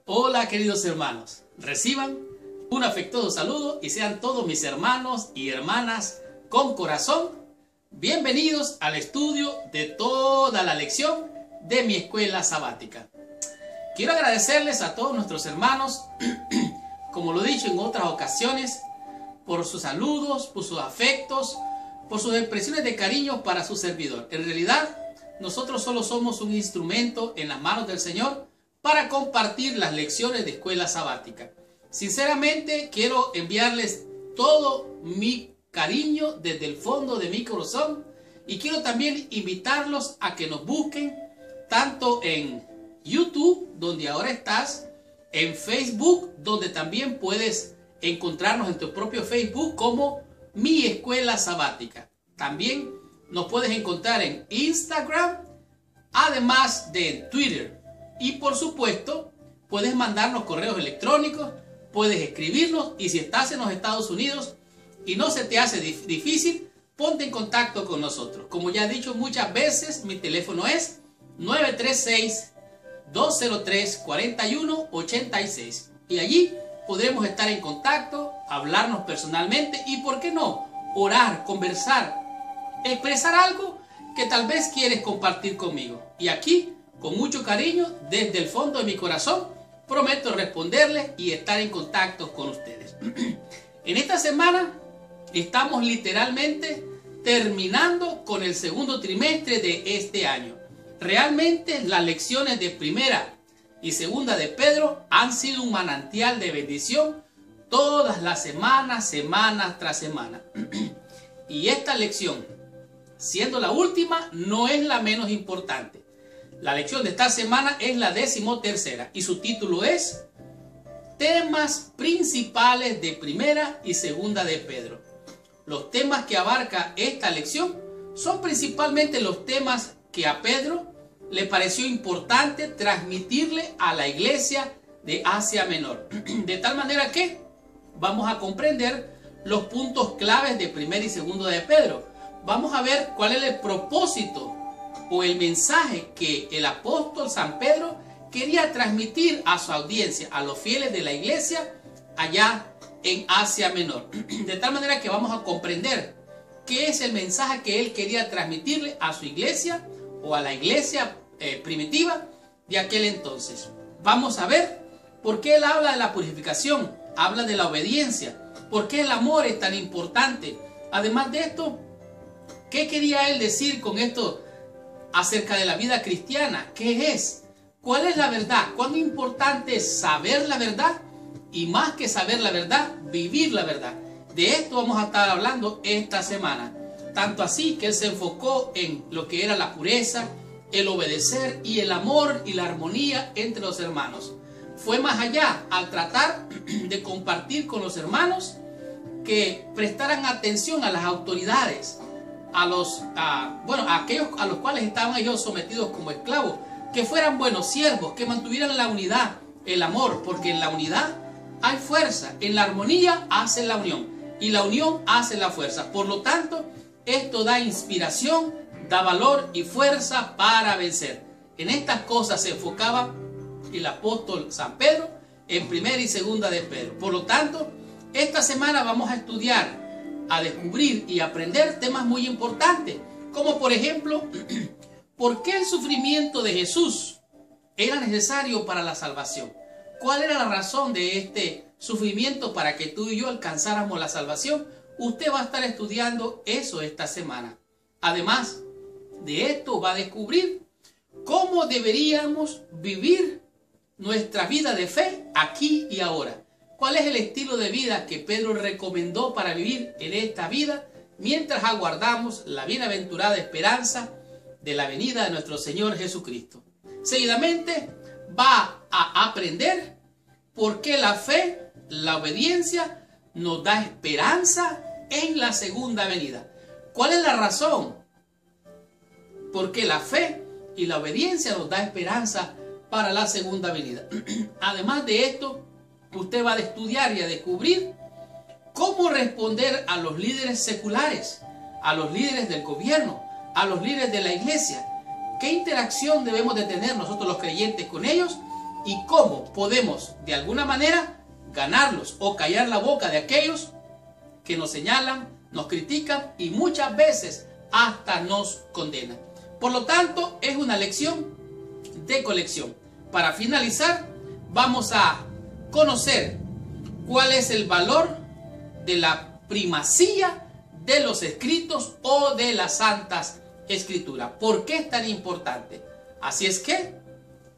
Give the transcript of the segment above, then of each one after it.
Hola queridos hermanos, reciban un afectuoso saludo y sean todos mis hermanos y hermanas con corazón bienvenidos al estudio de toda la lección de mi escuela sabática. Quiero agradecerles a todos nuestros hermanos, como lo he dicho en otras ocasiones, por sus saludos, por sus afectos, por sus expresiones de cariño para su servidor. En realidad, nosotros solo somos un instrumento en las manos del Señor para compartir las lecciones de escuela sabática. Sinceramente, quiero enviarles todo mi cariño desde el fondo de mi corazón y quiero también invitarlos a que nos busquen tanto en YouTube, donde ahora estás, en Facebook, donde también puedes encontrarnos en tu propio Facebook como Mi Escuela Sabática. También nos puedes encontrar en Instagram, además de Twitter. Y por supuesto, puedes mandarnos correos electrónicos, puedes escribirnos y si estás en los Estados Unidos y no se te hace difícil, ponte en contacto con nosotros. Como ya he dicho muchas veces, mi teléfono es 936-203-4186 y allí podremos estar en contacto, hablarnos personalmente y, ¿por qué no?, orar, conversar, expresar algo que tal vez quieres compartir conmigo. Y aquí, con mucho cariño, desde el fondo de mi corazón, prometo responderles y estar en contacto con ustedes. En esta semana estamos literalmente terminando con el segundo trimestre de este año. Realmente las lecciones de primera y segunda de Pedro han sido un manantial de bendición todas las semanas, semana tras semana. Y esta lección, siendo la última, no es la menos importante. La lección de esta semana es la 13ª y su título es Temas principales de primera y segunda de Pedro. Los temas que abarca esta lección son principalmente los temas que a Pedro le pareció importante transmitirle a la iglesia de Asia Menor. De tal manera que vamos a comprender los puntos claves de primera y segunda de Pedro. Vamos a ver cuál es el propósito o el mensaje que el apóstol San Pedro quería transmitir a su audiencia, a los fieles de la iglesia allá en Asia Menor. De tal manera que vamos a comprender qué es el mensaje que él quería transmitirle a su iglesia o a la iglesia primitiva de aquel entonces. Vamos a ver por qué él habla de la purificación, habla de la obediencia, por qué el amor es tan importante. Además de esto, ¿qué quería él decir con esto acerca de la vida cristiana? ¿Qué es? ¿Cuál es la verdad? ¿Cuán importante es saber la verdad? Y más que saber la verdad, vivir la verdad. De esto vamos a estar hablando esta semana. Tanto así que él se enfocó en lo que era la pureza, el obedecer y el amor y la armonía entre los hermanos. Fue más allá al tratar de compartir con los hermanos que prestaran atención a las autoridades, a aquellos a los cuales estaban ellos sometidos como esclavos, que fueran buenos siervos, que mantuvieran la unidad, el amor, porque en la unidad hay fuerza, en la armonía hace la unión y la unión hace la fuerza. Por lo tanto, esto da inspiración, da valor y fuerza para vencer. En estas cosas se enfocaba el apóstol San Pedro en primera y segunda de Pedro. Por lo tanto, esta semana vamos a estudiar, a descubrir y aprender temas muy importantes, como por ejemplo, ¿por qué el sufrimiento de Jesús era necesario para la salvación? ¿Cuál era la razón de este sufrimiento para que tú y yo alcanzáramos la salvación? Usted va a estar estudiando eso esta semana. Además de esto, va a descubrir cómo deberíamos vivir nuestra vida de fe aquí y ahora. ¿Cuál es el estilo de vida que Pedro recomendó para vivir en esta vida mientras aguardamos la bienaventurada esperanza de la venida de nuestro Señor Jesucristo? Seguidamente va a aprender por qué la fe, la obediencia nos da esperanza en la segunda venida. ¿Cuál es la razón? Porque la fe y la obediencia nos da esperanza para la segunda venida. Además de esto, usted va a estudiar y a descubrir cómo responder a los líderes seculares, a los líderes del gobierno, a los líderes de la iglesia. ¿Qué interacción debemos de tener nosotros los creyentes con ellos y cómo podemos de alguna manera ganarlos o callar la boca de aquellos que nos señalan, nos critican y muchas veces hasta nos condenan. Por lo tanto, es una lección de colección. Para finalizar, vamos a conocer cuál es el valor de la primacía de los escritos o de las santas escrituras. ¿Por qué es tan importante? Así es que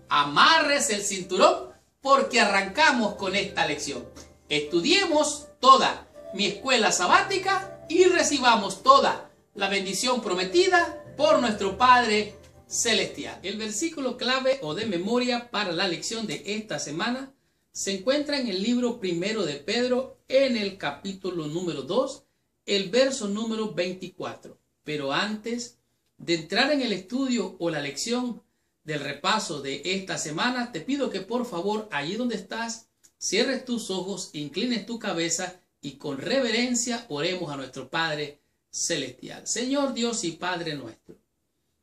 amarres el cinturón porque arrancamos con esta lección. Estudiemos toda mi escuela sabática y recibamos toda la bendición prometida por nuestro Padre Celestial. El versículo clave o de memoria para la lección de esta semana se encuentra en el libro primero de Pedro, en el capítulo número 2, el verso número 24. Pero antes de entrar en el estudio o la lección del repaso de esta semana, te pido que por favor, allí donde estás, cierres tus ojos, inclines tu cabeza y con reverencia oremos a nuestro Padre Celestial. Señor Dios y Padre nuestro,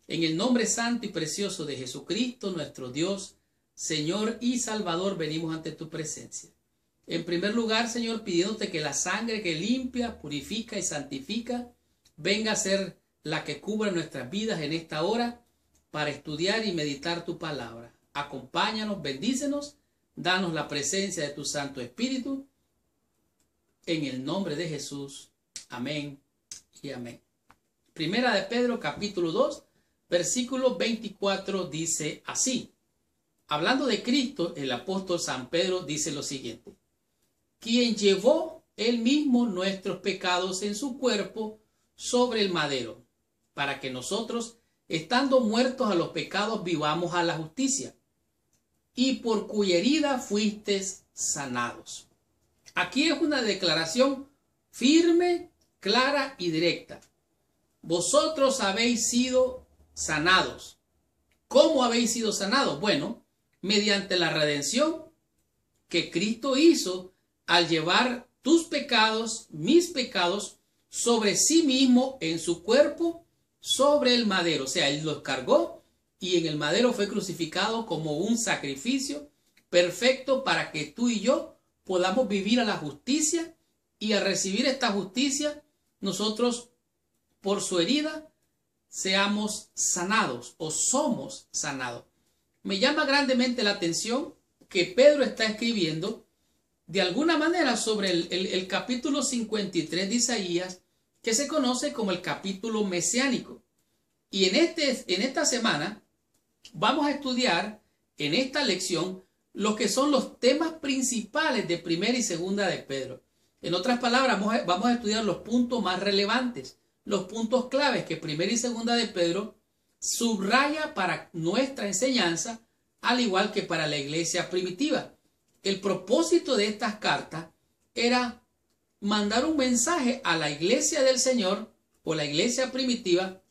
en el nombre santo y precioso de Jesucristo, nuestro Dios, Señor y Salvador, venimos ante tu presencia. En primer lugar, Señor, pidiéndote que la sangre que limpia, purifica y santifica venga a ser la que cubra nuestras vidas en esta hora para estudiar y meditar tu palabra. Acompáñanos, bendícenos, danos la presencia de tu Santo Espíritu. En el nombre de Jesús. Amén y amén. Primera de Pedro, capítulo 2, versículo 24 dice así. Hablando de Cristo, el apóstol San Pedro dice lo siguiente. Quien llevó él mismo nuestros pecados en su cuerpo sobre el madero, para que nosotros, estando muertos a los pecados, vivamos a la justicia, y por cuya herida fuisteis sanados. Aquí es una declaración firme, clara y directa. Vosotros habéis sido sanados. ¿Cómo habéis sido sanados? Bueno, mediante la redención que Cristo hizo al llevar tus pecados, mis pecados, sobre sí mismo en su cuerpo, sobre el madero. O sea, Él los cargó y en el madero fue crucificado como un sacrificio perfecto para que tú y yo podamos vivir a la justicia, y al recibir esta justicia, nosotros por su herida seamos sanados o somos sanados. Me llama grandemente la atención que Pedro está escribiendo de alguna manera sobre el capítulo 53 de Isaías, que se conoce como el capítulo mesiánico. Y en esta semana vamos a estudiar en esta lección lo que son los temas principales de primera y segunda de Pedro. En otras palabras, vamos a estudiar los puntos más relevantes, los puntos claves que primera y segunda de Pedro subraya para nuestra enseñanza, al igual que para la iglesia primitiva. El propósito de estas cartas era mandar un mensaje a la iglesia del Señor o la iglesia primitiva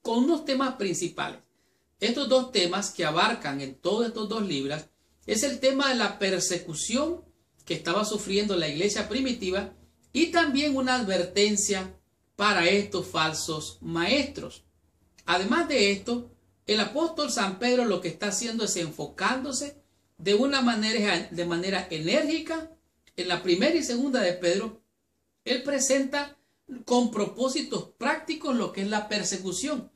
con unos temas principales. Estos dos temas que abarcan en todos estos dos libros es el tema de la persecución que estaba sufriendo la iglesia primitiva y también una advertencia para estos falsos maestros. Además de esto, el apóstol San Pedro lo que está haciendo es enfocándose de manera enérgica en la primera y segunda de Pedro. Él presenta con propósitos prácticos lo que es la persecución,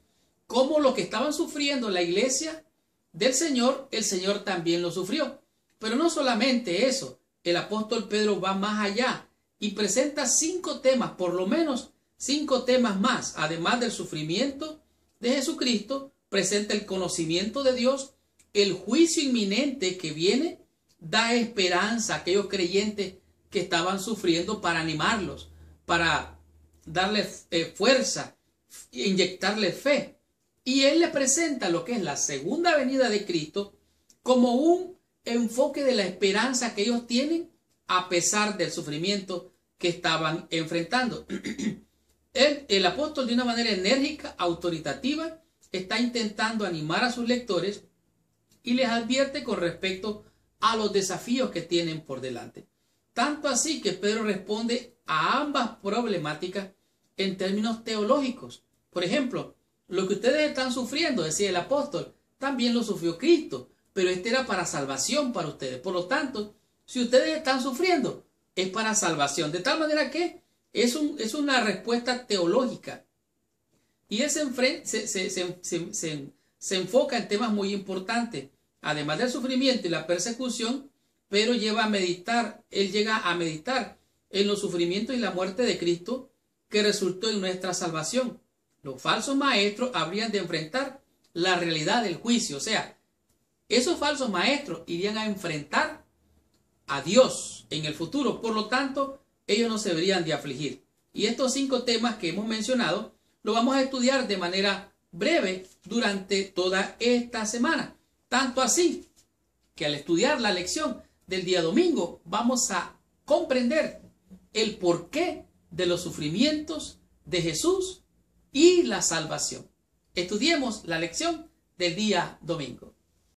como lo que estaban sufriendo la iglesia del Señor, el Señor también lo sufrió. Pero no solamente eso, el apóstol Pedro va más allá y presenta 5 temas, por lo menos 5 temas más. Además del sufrimiento de Jesucristo, presenta el conocimiento de Dios, el juicio inminente que viene, da esperanza a aquellos creyentes que estaban sufriendo para animarlos, para darle fuerza, inyectarle fe. Y él le presenta lo que es la segunda venida de Cristo como un enfoque de la esperanza que ellos tienen a pesar del sufrimiento que estaban enfrentando. El apóstol, de una manera enérgica, autoritativa, está intentando animar a sus lectores y les advierte con respecto a los desafíos que tienen por delante. Tanto así que Pedro responde a ambas problemáticas en términos teológicos. Por ejemplo, lo que ustedes están sufriendo, decía el apóstol, también lo sufrió Cristo. pero este era para salvación para ustedes. Por lo tanto, si ustedes están sufriendo, es para salvación. De tal manera que es una respuesta teológica. Y él se enfoca en temas muy importantes, además del sufrimiento y la persecución, pero él llega a meditar en los sufrimientos y la muerte de Cristo que resultó en nuestra salvación. Los falsos maestros habrían de enfrentar la realidad del juicio, o sea, esos falsos maestros irían a enfrentar a Dios en el futuro, por lo tanto, ellos no se deberían de afligir. Y estos 5 temas que hemos mencionado, lo vamos a estudiar de manera breve durante toda esta semana. Tanto así que al estudiar la lección del día domingo, vamos a comprender el porqué de los sufrimientos de Jesús y la salvación. Estudiemos la lección del día domingo.